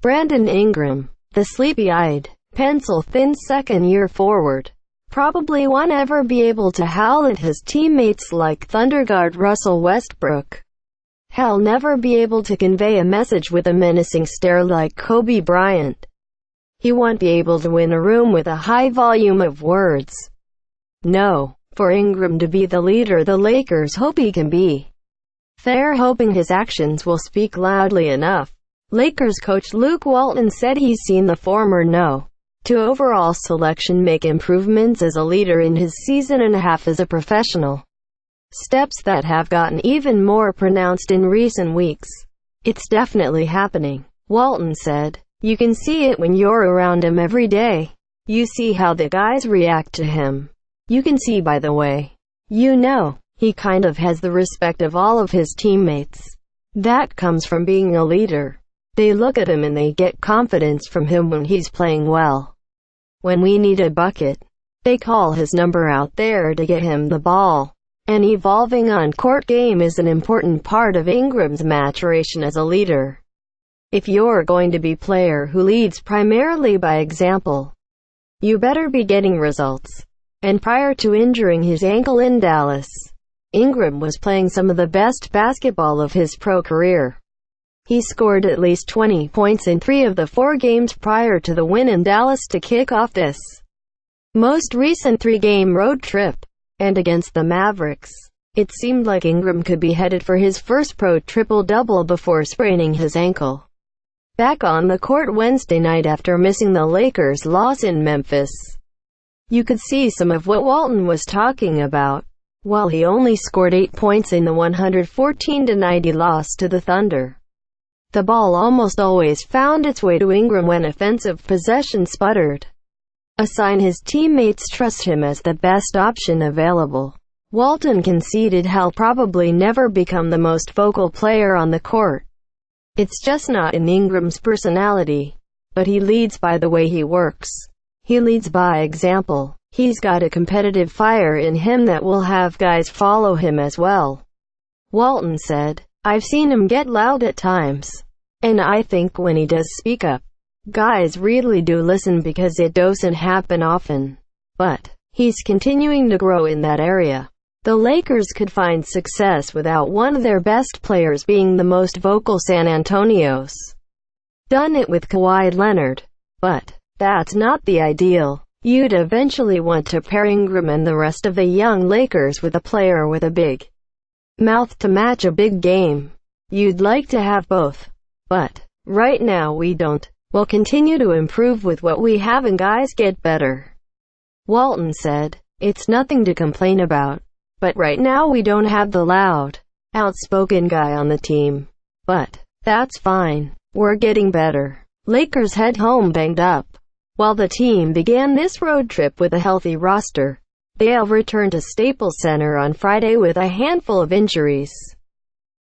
Brandon Ingram, the sleepy-eyed, pencil-thin second-year forward, probably won't ever be able to howl at his teammates like Thunder guard Russell Westbrook. He'll never be able to convey a message with a menacing stare like Kobe Bryant. He won't be able to win a room with a high volume of words. No, for Ingram to be the leader the Lakers hope he can be, they're hoping his actions will speak loudly enough. Lakers coach Luke Walton said he's seen the former No. 2 overall selection make improvements as a leader in his season and a half as a professional. Steps that have gotten even more pronounced in recent weeks. It's definitely happening, Walton said. You can see it when you're around him every day. You see how the guys react to him. You can see by the way, he kind of has the respect of all of his teammates. That comes from being a leader. They look at him and they get confidence from him when he's playing well. When we need a bucket, they call his number out there to get him the ball. An evolving on-court game is an important part of Ingram's maturation as a leader. If you're going to be a player who leads primarily by example, you better be getting results. And prior to injuring his ankle in Dallas, Ingram was playing some of the best basketball of his pro career. He scored at least 20 points in 3 of the 4 games prior to the win in Dallas to kick off this most recent 3-game road trip. And against the Mavericks, it seemed like Ingram could be headed for his first pro triple-double before spraining his ankle. Back on the court Wednesday night after missing the Lakers' loss in Memphis, you could see some of what Walton was talking about. While he only scored 8 points in the 114-90 loss to the Thunder, the ball almost always found its way to Ingram when offensive possession sputtered. A sign his teammates trust him as the best option available. Walton conceded he'll probably never become the most vocal player on the court. It's just not in Ingram's personality. But he leads by the way he works. He leads by example. He's got a competitive fire in him that will have guys follow him as well. Walton said, I've seen him get loud at times. And I think when he does speak up, guys really do listen because it doesn't happen often. But he's continuing to grow in that area. The Lakers could find success without one of their best players being the most vocal. San Antonio's done it with Kawhi Leonard. But that's not the ideal. You'd eventually want to pair Ingram and the rest of the young Lakers with a player with a big mouth to match a big game. You'd like to have both. But right now we don't. We'll continue to improve with what we have and guys get better. Walton said, it's nothing to complain about. But right now we don't have the loud, outspoken guy on the team. But that's fine. We're getting better. Lakers head home banged up. While the team began this road trip with a healthy roster, they'll return to Staples Center on Friday with a handful of injuries.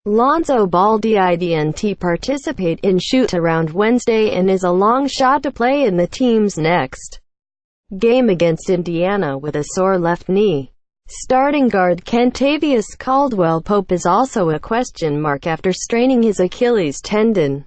Lonzo Ball didn't participate in shoot-around Wednesday and is a long shot to play in the team's next game against Indiana with a sore left knee. Starting guard Kentavious Caldwell-Pope is also a question mark after straining his Achilles tendon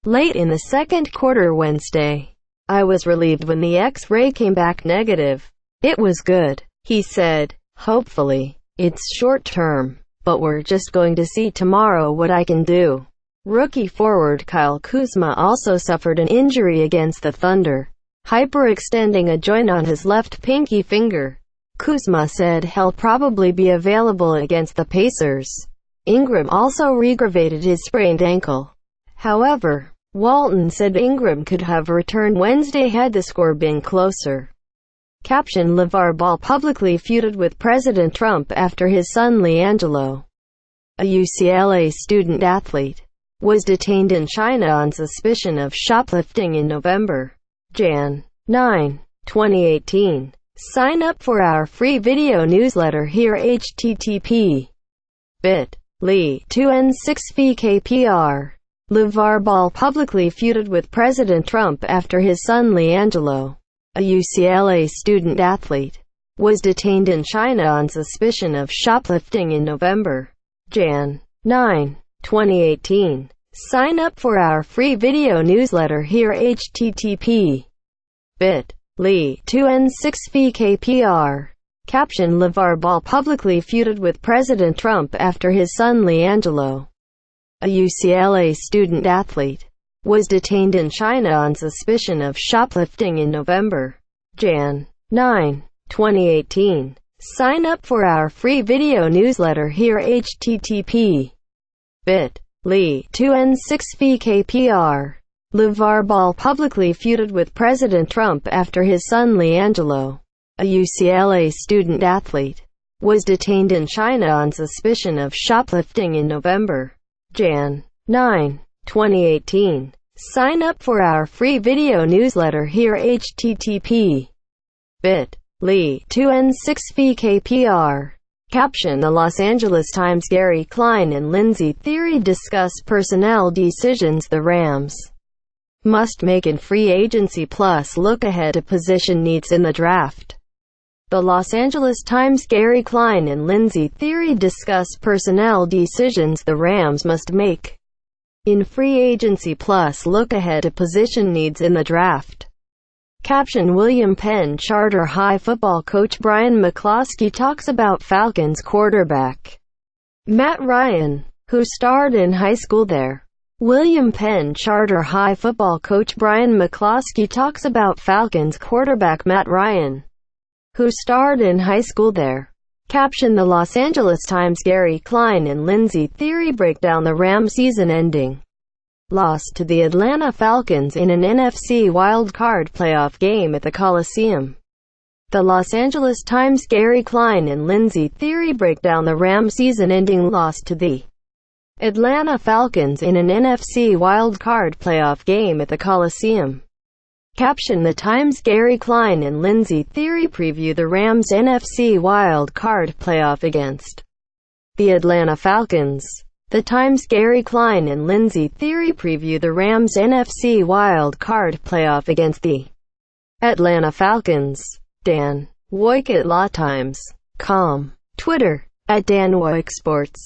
late in the second quarter Wednesday. I was relieved when the X-ray came back negative. It was good, he said. Hopefully, it's short-term. But we're just going to see tomorrow what I can do. Rookie forward Kyle Kuzma also suffered an injury against the Thunder, hyperextending a joint on his left pinky finger. Kuzma said he'll probably be available against the Pacers. Ingram also re-aggravated his sprained ankle. However, Walton said Ingram could have returned Wednesday had the score been closer. Caption: LeVar Ball publicly feuded with President Trump after his son LiAngelo, a UCLA student-athlete, was detained in China on suspicion of shoplifting in November. Jan. 9, 2018. Sign up for our free video newsletter here. http bit.ly/2n6vkpr. LeVar Ball publicly feuded with President Trump after his son LiAngelo, a UCLA student-athlete, was detained in China on suspicion of shoplifting in November. Jan. 9, 2018. Sign up for our free video newsletter here. http bit.ly 2N6VKPR. Caption: LeVar Ball publicly feuded with President Trump after his son LeAngelo, a UCLA student-athlete, was detained in China on suspicion of shoplifting in November. Jan. 9, 2018. Sign up for our free video newsletter here. http bit.ly 2N6VKPR. LeVar Ball publicly feuded with President Trump after his son LeAngelo, a UCLA student-athlete, was detained in China on suspicion of shoplifting in November. Jan. 9, 2018. Sign up for our free video newsletter here. http bit.ly 2N6VKPR. Caption: The Los Angeles Times. Gary Klein and Lindsey Theory discuss personnel decisions the Rams must make in free agency plus look ahead to position needs in the draft. The Los Angeles Times. Gary Klein and Lindsey Theory discuss personnel decisions the Rams must make in free agency plus look ahead to position needs in the draft. Caption: William Penn Charter High football coach Brian McCloskey talks about Falcons quarterback Matt Ryan, who starred in high school there. William Penn Charter High football coach Brian McCloskey talks about Falcons quarterback Matt Ryan, who starred in high school there. Caption: The Los Angeles Times. Gary Klein and Lindsey Theory break down the Rams season-ending loss to the Atlanta Falcons in an NFC wild-card playoff game at the Coliseum. The Los Angeles Times. Gary Klein and Lindsey Theory break down the Rams season-ending loss to the Atlanta Falcons in an NFC wild-card playoff game at the Coliseum. Caption: The Times. Gary Klein and Lindsey Theory preview the Rams' NFC wild-card playoff against the Atlanta Falcons. The Times. Gary Klein and Lindsey Theory preview the Rams' NFC wild-card playoff against the Atlanta Falcons. Dan Woik at LawTimes.com. Twitter @DanWoikSports.